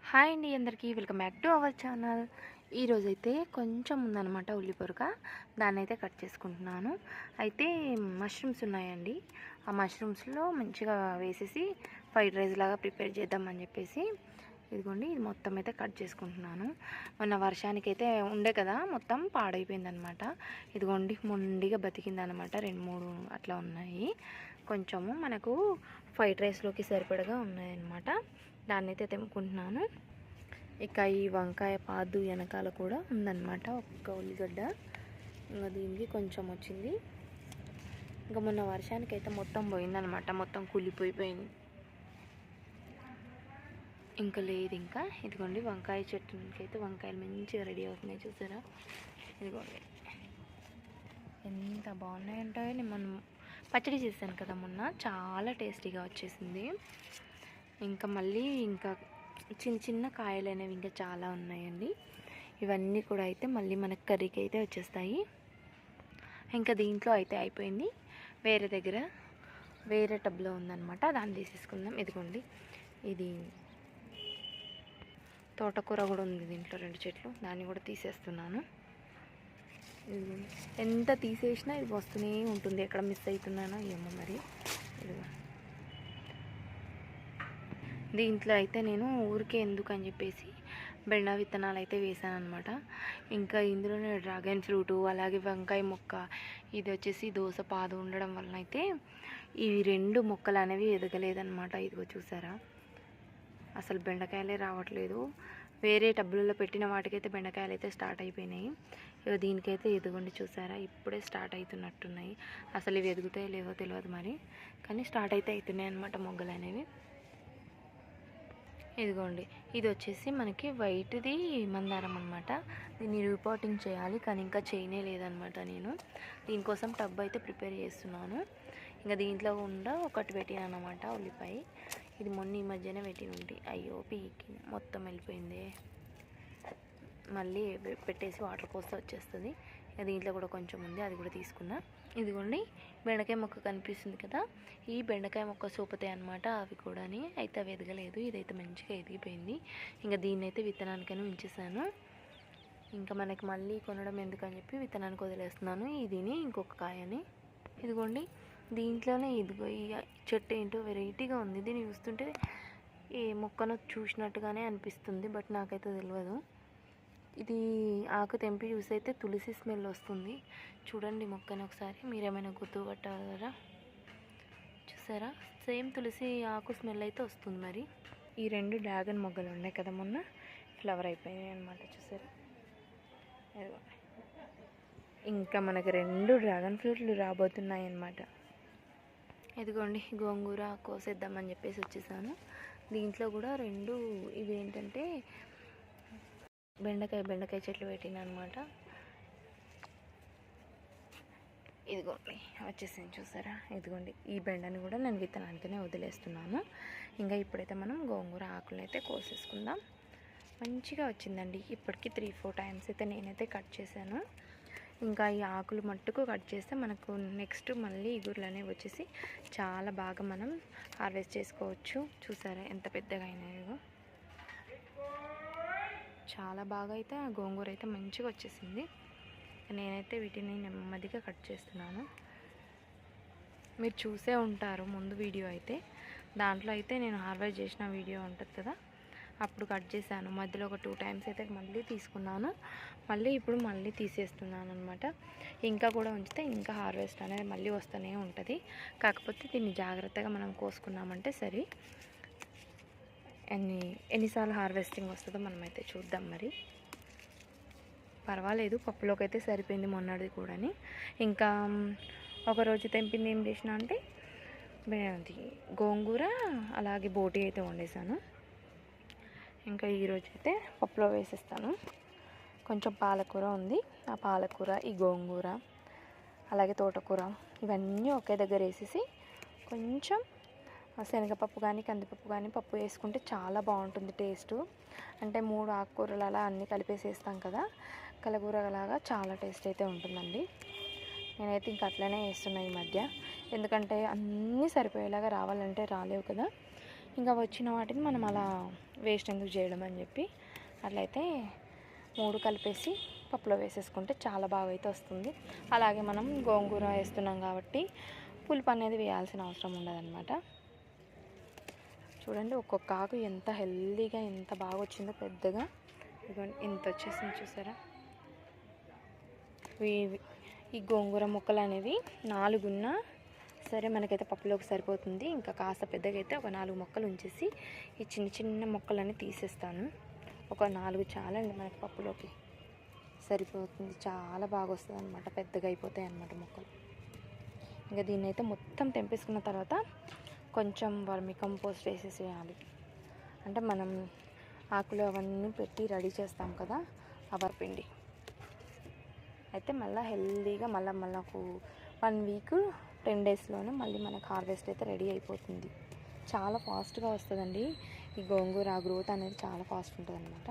Hi అండి, అందరికీ welcome back to our channel. ఈరోజైతే కొంచెం ఉందన్నమాట ఉల్లిపొరక, దాన్ని అయితే కట్ చేసుకుంటున్నాను. అయితే మష్రూమ్స్ ఉన్నాయండి, ఆ మష్రూమ్స్లో మంచిగా వేసేసి ఫ్రైడ్ రైస్ లాగా ప్రిపేర్ చేద్దామని చెప్పేసి ఇదిగోండి ఇది మొత్తం అయితే కట్ చేసుకుంటున్నాను. మొన్న వర్షానికి అయితే ఉండే కదా, మొత్తం పాడైపోయిందనమాట. ఇదిగోండి మొండిగా బతికిందనమాట, 2-3 అట్లా ఉన్నాయి. కొంచెము మనకు ఫ్రైడ్ రైస్లోకి సరిపడగా ఉన్నాయన్నమాట. దాన్ని అయితే తెంపుకుంటున్నాను. ఇక ఈ వంకాయ పాదు వెనకాల కూడా ఉందన్నమాట ఒక్క ఉల్లిగడ్డ. ఇంకా దీనికి కొంచెం వచ్చింది. ఇంకా మొన్న వర్షానికి అయితే మొత్తం పోయిందనమాట, మొత్తం కూలిపోయిపోయింది. ఇంకా లేదు. ఇంకా ఇదిగోండి వంకాయ చెట్టుకి అయితే వంకాయలు మంచిగా రెడీ అవుతున్నాయి, చూసారా? ఇదిగోండి ఎంత బాగున్నాయంటే, నేను మనం పచ్చడి చేశాను కదా మొన్న, చాలా టేస్టీగా వచ్చేసింది. ఇంకా మళ్ళీ ఇంకా చిన్న చిన్న కాయలు అనేవి ఇంకా చాలా ఉన్నాయండి. ఇవన్నీ కూడా అయితే మళ్ళీ మనకు కర్రీకి అయితే వచ్చేస్తాయి. ఇంకా దీంట్లో అయితే అయిపోయింది. వేరే దగ్గర వేరే టబ్లో ఉందన్నమాట, దాన్ని తీసేసుకుందాం. ఇదిగోండి ఇది తోటకూర కూడా ఉంది దీంట్లో, 2 చెట్లు, దాన్ని కూడా తీసేస్తున్నాను. ఎంత తీసేసినా ఇది వస్తూనే ఉంటుంది, ఎక్కడ మిస్ అవుతున్నానో ఏమో మరి. ఇదిగో దీంట్లో అయితే నేను ఊరికే ఎందుకు అని చెప్పేసి బెండ విత్తనాలు అయితే వేసాను అనమాట. ఇంకా ఇందులోనే డ్రాగన్ ఫ్రూటు, అలాగే వంకాయ మొక్క, ఇది వచ్చేసి దోస పాదు ఉండడం వలన అయితే ఈ 2 మొక్కలు అనేవి ఎదగలేదన్నమాట. ఇదిగో చూసారా, అసలు బెండకాయలే రావట్లేదు. వేరే టబ్బులలో పెట్టిన వాటికైతే బెండకాయలు అయితే స్టార్ట్ అయిపోయినాయి. ఇక దీనికైతే ఎదుగుండి చూసారా, ఇప్పుడే స్టార్ట్ అవుతున్నట్టున్నాయి. అసలు ఇవి ఎదుగుతాయో లేవో తెలియదు మరి, కానీ స్టార్ట్ అయితే అవుతున్నాయి అన్నమాట మొగ్గలు అనేవి. ఇదిగోండి ఇది వచ్చేసి మనకి వైట్ది మందారం అనమాట. దీన్ని రిపోర్టింగ్ చేయాలి, కానీ ఇంకా చేయనే లేదనమాట. నేను దీనికోసం టబ్ అయితే ప్రిపేర్ చేస్తున్నాను. ఇంకా దీంట్లో కూడా ఒకటి పెట్టిన అనమాట ఉల్లిపాయ. ఇది మొన్న ఈ మధ్యనే పెట్టినండి. అయ్యో పీకి మొత్తం వెళ్ళిపోయింది. మళ్ళీ పెట్టేసి వాటర్ పోస్తే వచ్చేస్తుంది. దీంట్లో కూడా కొంచెం ఉంది, అది కూడా తీసుకున్నా. ఇదిగోండి బెండకాయ మొక్క కనిపిస్తుంది కదా, ఈ బెండకాయ మొక్క సూపుతాయి అనమాట. అవి కూడా అయితే అవి ఎదగలేదు, ఇదైతే మంచిగా ఎదిగిపోయింది. ఇంకా దీన్ని అయితే విత్తనానికైనా ఉంచేసాను. ఇంకా మనకి మళ్ళీ కొనడం ఎందుకని చెప్పి విత్తనానికి వదిలేస్తున్నాను. ఇదిని ఇంకొక కాయని. ఇదిగోండి దీంట్లోనే ఇదిగో ఈ చెట్టు ఏంటో వెరైటీగా ఉంది. దీన్ని చూస్తుంటే ఏ మొక్కను చూసినట్టుగానే అనిపిస్తుంది, బట్ నాకైతే తెలియదు. ఇది ఆకు తెంపి చూసి అయితే తులసి స్మెల్ వస్తుంది. చూడండి మొక్కని ఒకసారి, మీరేమైనా గుర్తుపట్టారా? చూసారా, సేమ్ తులసి ఆకు స్మెల్ అయితే వస్తుంది. మరి ఈ 2 డ్రాగన్ మొగ్గలు ఉన్నాయి కదా, మొన్న ఫ్లవర్ అయిపోయాయి అనమాట. చూసారా, ఇంకా మనకు 2 డ్రాగన్ ఫ్రూట్లు రాబోతున్నాయి అన్నమాట. ఇదిగోండి గోంగూర కోసేద్దామని చెప్పేసి వచ్చేసాను. దీంట్లో కూడా 2 ఇవి ఏంటంటే బెండకాయ చెట్లు పెట్టిన అనమాట. ఇదిగోండి వచ్చేసింది చూసారా. ఇదిగోండి ఈ బెండని కూడా నేను విత్తనానికనే వదిలేస్తున్నాను. ఇంకా ఇప్పుడైతే మనం గోంగూర ఆకులను అయితే కోసేసుకుందాం. మంచిగా వచ్చిందండి. ఇప్పటికీ 3-4 టైమ్స్ అయితే నేనైతే కట్ చేశాను. ఇంకా ఈ ఆకులు మట్టుకు కట్ చేస్తే మనకు నెక్స్ట్ మళ్ళీ ఇగుర్లు అనేవి వచ్చేసి చాలా బాగా మనం హార్వెస్ట్ చేసుకోవచ్చు. చూసారా ఎంత పెద్దగా అయినాయో, చాలా బాగా అయితే గోంగూర అయితే మంచిగా వచ్చేసింది. నేనైతే వీటిని నెమ్మదిగా కట్ చేస్తున్నాను. మీరు చూసే ఉంటారు ముందు వీడియో అయితే, దాంట్లో అయితే నేను హార్వెస్ట్ చేసిన వీడియో ఉంటుంది కదా, అప్పుడు కట్ చేశాను. మధ్యలో ఒక 2 టైమ్స్ అయితే మళ్ళీ తీసుకున్నాను. ఇప్పుడు మళ్ళీ తీసేస్తున్నాను అనమాట. ఇంకా కూడా ఉంచితే ఇంకా హార్వెస్ట్ అనేది మళ్ళీ వస్తూనే ఉంటుంది. కాకపోతే దీన్ని జాగ్రత్తగా మనం కోసుకున్నామంటే సరే. ఎన్నిసార్లు హార్వెస్టింగ్ వస్తుందో మనమైతే చూద్దాం. మరి పర్వాలేదు, పప్పులోకి అయితే సరిపోయింది మొన్నటిది కూడా. ఇంకా ఒకరోజు తెంపింది ఏం చేసిన అంటే గోంగూర అలాగే బోటి అయితే వండేసాను. ఇంకా ఈరోజు అయితే పప్పులో వేసేస్తాను. కొంచెం పాలకూర ఉంది, ఆ పాలకూర, ఈ గోంగూర, అలాగే తోటకూర ఇవన్నీ ఒకే దగ్గర వేసేసి కొంచెం శనగపప్పు కానీ కందిపప్పు కానీ పప్పు వేసుకుంటే చాలా బాగుంటుంది టేస్ట్. అంటే 3 ఆకుకూరలు అలా అన్నీ కలిపేసేస్తాం కదా, కలగూరలాగా చాలా టేస్ట్ అయితే ఉంటుందండి. నేనైతే ఇంక అట్లనే వేస్తున్నా ఈ మధ్య, ఎందుకంటే అన్నీ సరిపోయేలాగా రావాలంటే రాలేవు కదా. ఇంకా వచ్చిన వాటిని మనం అలా వేస్ట్ ఎందుకు చేయడం అని చెప్పి అట్లయితే 3 కలిపేసి పప్పులో వేసేసుకుంటే చాలా బాగా అయితే వస్తుంది. అలాగే మనం గోంగూర వేస్తున్నాం కాబట్టి పులుపు అనేది వేయాల్సిన అవసరం ఉండదన్నమాట. చూడండి ఒక్కొక్క ఆకు ఎంత హెల్దీగా ఎంత బాగా వచ్చిందో పెద్దగా. ఇదిగోండి ఇంత వచ్చేసింది చూసారా. ఈ గోంగూర ముక్కలు అనేవి 4 ఉన్నా సరే మనకైతే పప్పులోకి సరిపోతుంది. ఇంకా కాస్త పెద్దగా అయితే ఒక 4 ముక్కలు ఉంచేసి ఈ చిన్న చిన్న ముక్కలన్నీ తీసేస్తాను. ఒక 4 చాలండి మనకి పప్పులోకి సరిపోతుంది. చాలా బాగా వస్తుంది అనమాట. పెద్దగా అయిపోతాయి అన్నమాట ముక్కలు. ఇంకా దీన్ని అయితే మొత్తం తెంపేసుకున్న తర్వాత కొంచెం వర్మి కంపోస్ట్ వేసేసేయాలి. అంటే మనం ఆకులు అవన్నీ పెట్టి రెడీ చేస్తాం కదా ఆ వరిపిండి అయితే మళ్ళీ హెల్దీగా మళ్ళీ 1 వీక్ 10 డేస్లోనే మళ్ళీ మనకు హార్వెస్ట్ అయితే రెడీ అయిపోతుంది. చాలా ఫాస్ట్గా వస్తుందండి ఈ గోంగూర. గ్రోత్ అనేది చాలా ఫాస్ట్ ఉంటుంది అనమాట.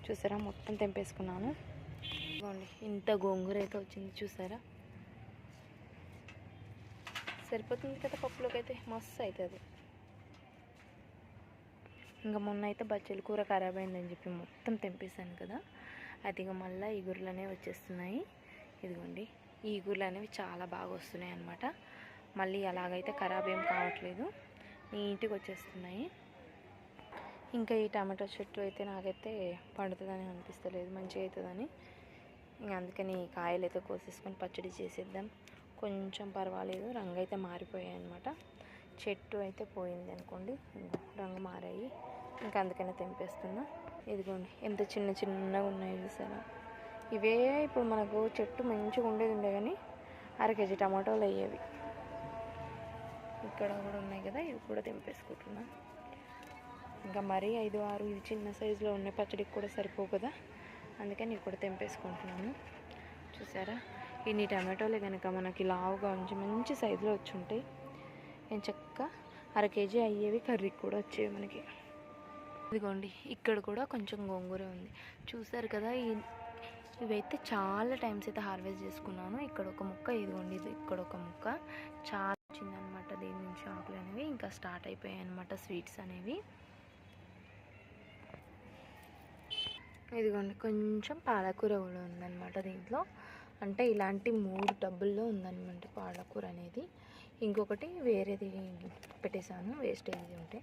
చూసారా మొత్తం తెంపేసుకున్నాను. ఇంత గోంగూర అయితే వచ్చింది చూసారా. సరిపోతుంది కదా పప్పులోకి అయితే మస్తు అవుతుంది. ఇంకా మొన్న అయితే బచ్చల కూర ఖరాబ్ అయిందని చెప్పి మొత్తం తెంపేశాను కదా. అది ఇక మళ్ళీ ఈగుర్లు అనేవి వచ్చేస్తున్నాయి. ఇదిగోండి ఈ ఈగుర్లు అనేవి చాలా బాగా వస్తున్నాయి అన్నమాట. మళ్ళీ అలాగైతే ఖరాబ్ ఏం కావట్లేదు, నీట్గా వచ్చేస్తున్నాయి. ఇంకా ఈ టమాటో చెట్టు అయితే నాకైతే పండుతుందని అనిపిస్తలేదు, మంచిగా అవుతుందని. ఇంకా అందుకని ఈ కాయలు అయితే కోసేసుకొని పచ్చడి చేసేద్దాం. కొంచెం పర్వాలేదు, రంగు అయితే మారిపోయాయి అన్నమాట. చెట్టు అయితే పోయింది అనుకోండి, రంగు మారాయి. ఇంకా అందుకనే తెంపేస్తున్నా. ఇదిగోండి ఎంత చిన్న చిన్నగా ఉన్నాయి చూసారా. ఇవే ఇప్పుడు మనకు చెట్టు మంచిగా ఉండే కానీ 1/2 కేజీ టమాటోలు అయ్యేవి. ఇక్కడ కూడా ఉన్నాయి కదా, ఇవి కూడా తెంపేసుకుంటున్నా. ఇంకా మరీ 5, 6 ఇవి చిన్న సైజులో ఉన్నాయి, పచ్చడికి కూడా సరిపోవు కదా, అందుకని ఇవి కూడా తెంపేసుకుంటున్నాను. చూసారా ఇన్ని టమాటోలే కనుక మనకి లావుగా ఉంచి మంచి సైజులో వచ్చి ఉంటాయి. నేను చక్కగా 1/2 కేజీ అయ్యేవి, కర్రీకి కూడా వచ్చేవి మనకి. ఇదిగోండి ఇక్కడ కూడా కొంచెం గోంగూర ఉంది చూసారు కదా. ఇవైతే చాలా టైమ్స్ అయితే హార్వెస్ట్ చేసుకున్నాను. ఇక్కడ ఒక ముక్క, ఇదిగోండి ఇది ఇక్కడ ఒక ముక్క చాలా వచ్చిందనమాట. దీని నుంచి ఆకులు అనేవి ఇంకా స్టార్ట్ అయిపోయాయి అనమాట, స్వీట్స్ అనేవి. ఇదిగోండి కొంచెం పాలకూర కూడా ఉందన్నమాట దీంట్లో. అంటే ఇలాంటి 3 టబ్బుల్లో ఉందన్నమాట పాలకూర అనేది. ఇంకొకటి వేరేది పెట్టేశాను వేస్టేజ్ ఉంటే.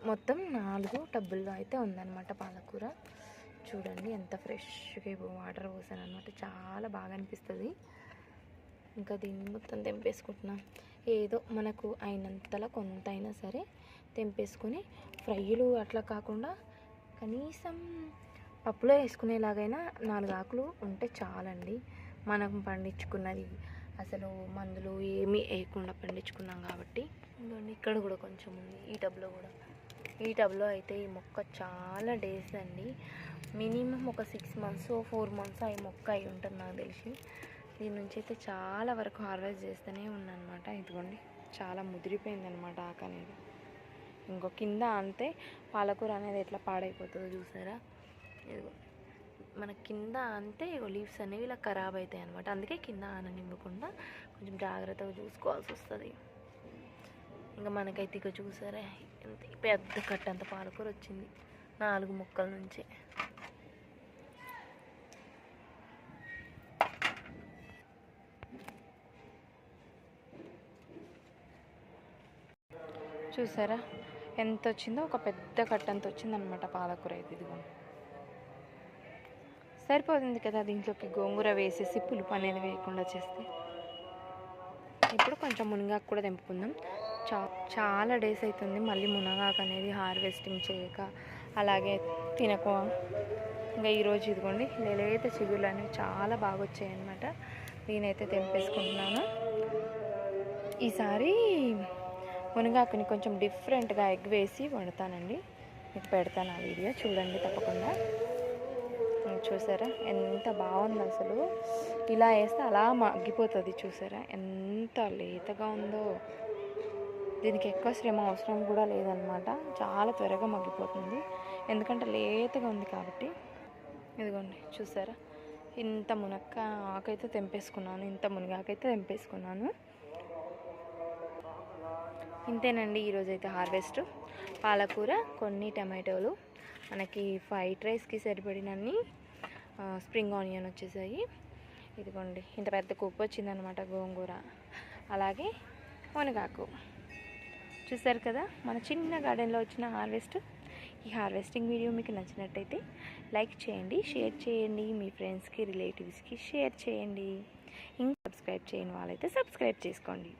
మొత్తం 4 టబ్బుల్లో అయితే ఉందన్నమాట పాలకూర. చూడండి ఎంత ఫ్రెష్గా వాటర్ పోసాను అనమాట, చాలా బాగా అనిపిస్తుంది. ఇంకా దీన్ని మొత్తం తెంపేసుకుంటున్నాం. ఏదో మనకు అయినంతలా కొంత అయినా సరే తెంపేసుకొని ఫ్రైలు అట్లా కాకుండా కనీసం పప్పులో వేసుకునేలాగైనా 4 ఆకులు ఉంటే చాలండి. మనం పండించుకున్నది అసలు మందులు ఏమీ వేయకుండా పండించుకున్నాం కాబట్టి. ఇక్కడ కూడా కొంచెం ఉంది ఈ టబ్లో కూడా. ఈ టబ్లో అయితే ఈ మొక్క చాలా డేస్ అండి, మినిమం ఒక 6 months 4 months ఈ మొక్క అయి ఉంటుంది నాకు తెలిసి. దీని నుంచి అయితే చాలా వరకు హార్వెస్ట్ చేస్తూనే ఉన్నానమాట. ఇదిగోండి చాలా ముదిరిపోయిందనమాట ఆకు అనేది. ఇంకో కింద అంతే పాలకూర అనేది ఎట్లా పాడైపోతుందో చూసారా. ఇదిగో మన కింద అంతే లీవ్స్ అనేవి ఇలా ఖరాబ్ అవుతాయి అనమాట. అందుకే కింద ఆననివ్వకుండా కొంచెం జాగ్రత్తగా చూసుకోవాల్సి వస్తుంది. ఇంకా మనకైతే ఇక చూసారా ఎంత పెద్ద కట్టంత పాలకూర వచ్చింది 4 ముక్కల నుంచి. చూసారా ఎంత వచ్చిందో, ఒక పెద్ద కట్టంత వచ్చిందనమాట పాలకూర అయితే. ఇదిగోండి సరిపోతుంది కదా దీంట్లోకి గోంగూర వేసేసి పులుపు అనేది వేయకుండా చేస్తే. ఇప్పుడు కొంచెం మునగాకు కూడా తెంపుకుందాం. చాలా డేస్ అవుతుంది మళ్ళీ మునగాకు అనేది హార్వెస్టింగ్ చేయక, అలాగే తినక. ఇంకా ఈరోజు ఇదిగోండి లేత చిగుళ్ళు అనేవి చాలా బాగా వచ్చాయి అన్నమాట. నేనైతే తెంపేసుకుంటున్నాను. ఈసారి మునగాకుని కొంచెం డిఫరెంట్గా ఎగ్ వేసి వండుతానండి, మీకు పెడతాను ఆ వీడియో చూడండి తప్పకుండా. చూసారా ఎంత బాగుంది అసలు. ఇలా వేస్తే అలా మగ్గిపోతుంది చూసారా, ఎంత లేతగా ఉందో. దీనికి ఎక్కువ శ్రమ అవసరం కూడా లేదనమాట, చాలా త్వరగా మగ్గిపోతుంది ఎందుకంటే లేతగా ఉంది కాబట్టి. ఇదిగోండి చూసారా ఇంత మునక్క ఆకైతే తెంపేసుకున్నాను, ఇంత మునగాకైతే తెంపేసుకున్నాను. ఇంతేనండి ఈరోజైతే హార్వెస్ట్. పాలకూర, కొన్ని టమాటోలు, మనకి ఫ్రైడ్ రైస్కి సరిపడినన్ని స్ప్రింగ్ ఆనియన్ వచ్చేసాయి. ఇదిగోండి ఇంత పెద్ద కుప్పు వచ్చిందనమాట గోంగూర, అలాగే మునగాకు. చూసారు కదా మన చిన్న గార్డెన్లో వచ్చిన హార్వెస్ట్. ఈ హార్వెస్టింగ్ వీడియో మీకు నచ్చినట్టయితే లైక్ చేయండి, షేర్ చేయండి, మీ ఫ్రెండ్స్కి రిలేటివ్స్కి షేర్ చేయండి. ఇంకా సబ్స్క్రైబ్ చేయని వాళ్ళైతే సబ్స్క్రైబ్ చేసుకోండి.